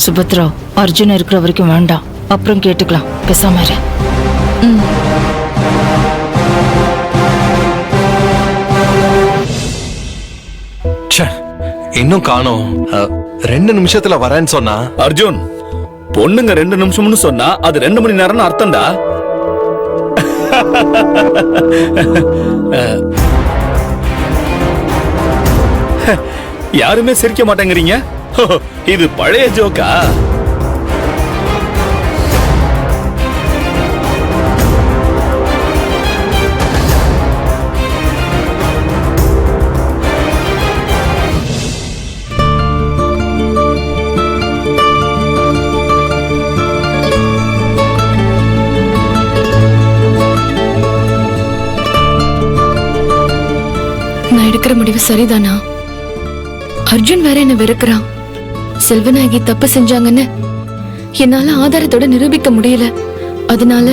சுபத்ரா, அர்ஜுன் இருக்கிற வரைக்கும் வேண்டாம், அப்புறம் கேட்டுக்கலாம், பேசாம இரு. இன்னும் காணோம். 2 நிமிஷத்துல வரேன்னு சொன்னா. அர்ஜுன், பொண்ணுங்க 2 நிமிஷம்னு சொன்னா அது 2 மணி நேரம்னு அர்த்தம்டா. யாருமே சிரிக்க மாட்டேங்கிறீங்க. இது பழைய ஜோக்கா? நான் எடுக்கிற முடிவு சரிதானா? அர்ஜுன் வேற என்ன வெறுக்கிறான். செல்வநாயகி தப்பு செஞ்சாங்கன்னு என்னால ஆதாரத்தோட நிரூபிக்க முடியல. அதனால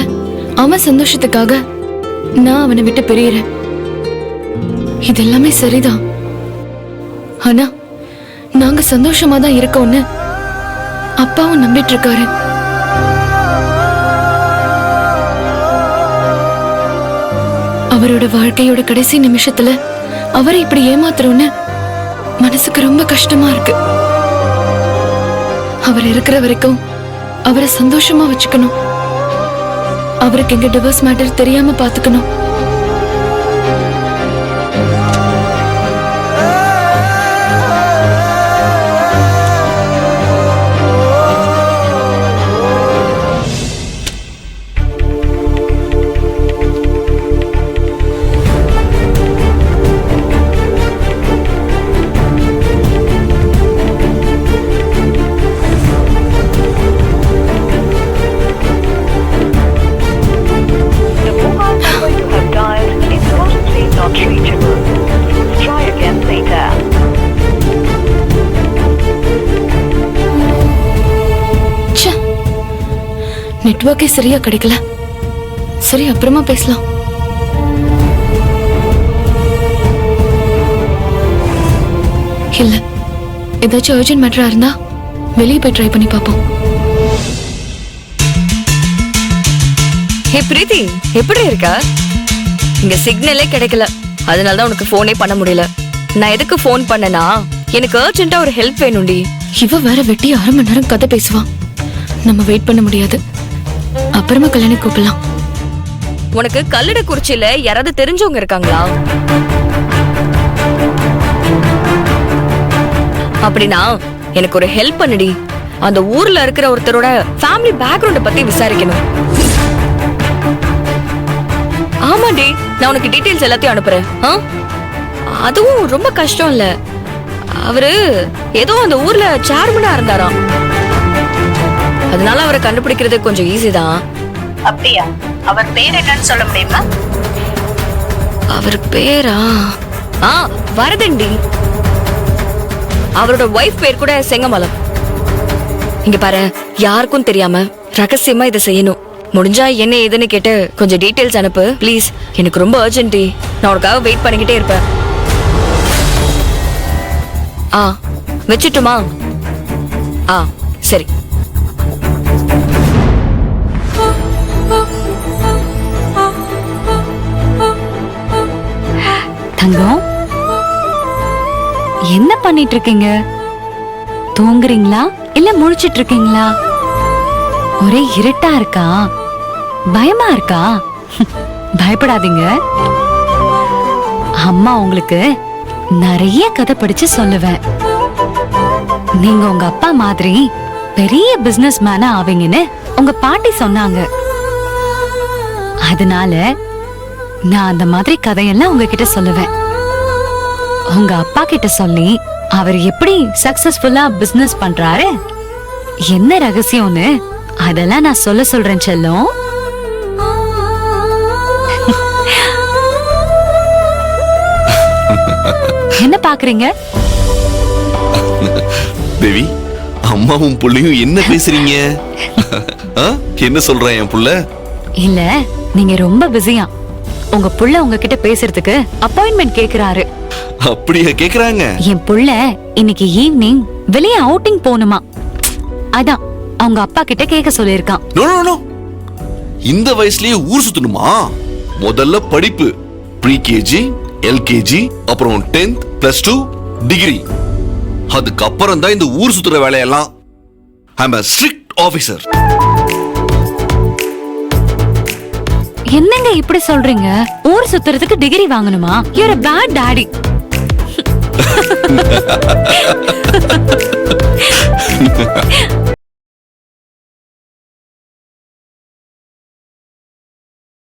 அவன் சந்தோஷத்துக்காக நான் அவனை விட்டு பிரியறேன். இதெல்லாமே சரிதான். ஆனா நாங்க சந்தோஷமா தான் இருக்கோம்னு அப்பாவும் நம்பிட்டு இருக்காரு. அவரோட வாழ்க்கையோட கடைசி நிமிஷத்துல அவரை இப்படி ஏமாத்துறோன்னு மனசுக்கு ரொம்ப கஷ்டமா இருக்கு. அவர் இருக்கிற வரைக்கும் அவரை சந்தோஷமா வச்சுக்கணும். அவருக்கு எங்க டிவோர்ஸ் மேட்டர் தெரியாம பாத்துக்கணும். நெட்வொர்க்கே சரியா கிடைக்கல. சரி, அப்புறமா பேசலாம். இல்ல, ஏதாச்சும் அர்ஜென்ட் மேட்டரா இருந்தா வெளியே போய் ட்ரை பண்ணி பாப்போம். ஹே பிரீத்தி, எப்படி இருக்க? இங்க சிக்னலே கிடைக்கல, அதனாலதான் உனக்கு போனே பண்ண முடியல. நான் எதுக்கு போன் பண்ணனா, எனக்கு அர்ஜென்ட்டா ஒரு ஹெல்ப் வேணும்டி. இவ வேற வெட்டி 1/2 மணி நேரம் கதை பேசுவான். நம்ம வெயிட் பண்ண முடியாது. அப்புறமா கல்யாணி கூப்பிடலாம். உனக்கு கல்லடக்குறிச்சியில யாராவது தெரிஞ்சவங்க இருக்காங்களா? அப்படின்னா எனக்கு ஒரு ஹெல்ப் பண்ணுடி. அந்த ஊர்ல இருக்கிற ஒருத்தரோட ஃபேமிலி பேக்ரவுண்ட பத்தி விசாரிக்கணும். ஆமாடி, நான் உனக்கு டீடைல்ஸ் எல்லாத்தையும் அனுப்புறேன். அதுவும் ரொம்ப கஷ்டம் இல்ல. அவரு ஏதோ அந்த ஊர்ல சேர்மனா இருந்தாராம். அதனால அவரை கண்டுபிடிக்கிறது கொஞ்சம் ஈஸி தான். அப்படியா? அவர் பேர் என்னன்னு சொல்ல முடியுமா? அவர் பேரா? வரதண்டி. அவரோட வைஃப் பேர் கூட செங்கமலம். இங்க பாரு, யாருக்கும் தெரியாம ரகசியமா இதை செய்யணும். முடிஞ்சா என்ன ஏதுன்னு கேட்டு கொஞ்சம் டீடைல்ஸ் அனுப்பு ப்ளீஸ். எனக்கு ரொம்ப அர்ஜென்டி. நான் உனக்காக வெயிட் பண்ணிக்கிட்டே இருப்பேன். வச்சுட்டுமா? சரி. தங்கம், என்ன பண்ணிட்டு இருக்கீங்க? தூங்குறீங்களா இல்ல முழிச்சிட்டு இருக்கீங்களா? ஒரே இருட்டா இருக்கா? பயமா இருக்கா? பயப்படாதீங்க, அம்மா உங்களுக்கு நிறைய கதை படிச்சு சொல்லுவேன். நீங்க உங்க அப்பா மாதிரி பெரிய பிசினஸ் மேனா ஆவீங்கன்னு உங்க பாட்டி சொன்னாங்க. அதனால நான் அந்த மாதிரி கதையெல்லாம் உங்ககிட்ட சொல்லுவேன். உங்க அப்பா கிட்ட சொல்லி அவர் எப்படி சக்சஸ்ஃபுல்லா பிசினஸ் பண்றாரு, என்ன ரகசியம்னு அதெல்லாம் நான் சொல்றேன் செல்லம். என்ன பாக்குறீங்க? தேவி, அம்மாவும் புள்ளையும் என்ன பேசுறீங்க? என்ன சொல்றேன் என் புள்ள? இல்ல, நீங்க ரொம்ப பிஸியா. உங்க புள்ள உங்ககிட்ட பேசுறதுக்கு அப்பாயின்மெண்ட் கேக்குறாரு. அப்படியா கேக்குறாங்க? என் புள்ள இன்னைக்கு ஈவினிங் வெளியே அவுட்டிங் போணுமா. அதான் அவங்க அப்பா கிட்ட கேட்க சொல்லியிருக்கான். நோ நோ நோ, இந்த வயசுலயே ஊர் சுத்தணுமா? முதல்ல படிப்பு, ப்ரீ கேஜி, எல்கேஜி, அப்புறம் 10th +2 டிகிரி. அதுக்கப்புறம் தான் இந்த ஊர் சுத்துற வேலையெல்லாம். ஐ அம் a strict officer. என்னங்க இப்படி சொல்றீங்க? ஊர் சுத்துறதுக்கு டிகிரி வாங்கணுமா? you're a bad daddy.